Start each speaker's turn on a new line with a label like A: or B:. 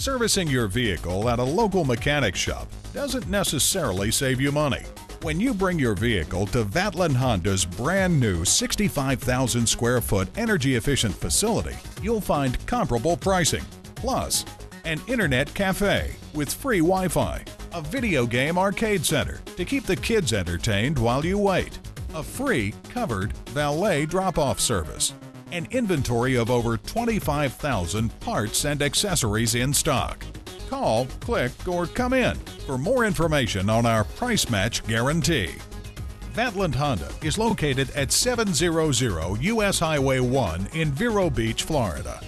A: Servicing your vehicle at a local mechanic shop doesn't necessarily save you money. When you bring your vehicle to Vatland Honda's brand new 65,000 square foot energy efficient facility, you'll find comparable pricing, plus an internet cafe with free Wi-Fi, a video game arcade center to keep the kids entertained while you wait, a free covered valet drop-off service, an inventory of over 25,000 parts and accessories in stock. Call, click, or come in for more information on our price match guarantee. Vatland Honda is located at 700 US Highway 1 in Vero Beach, Florida.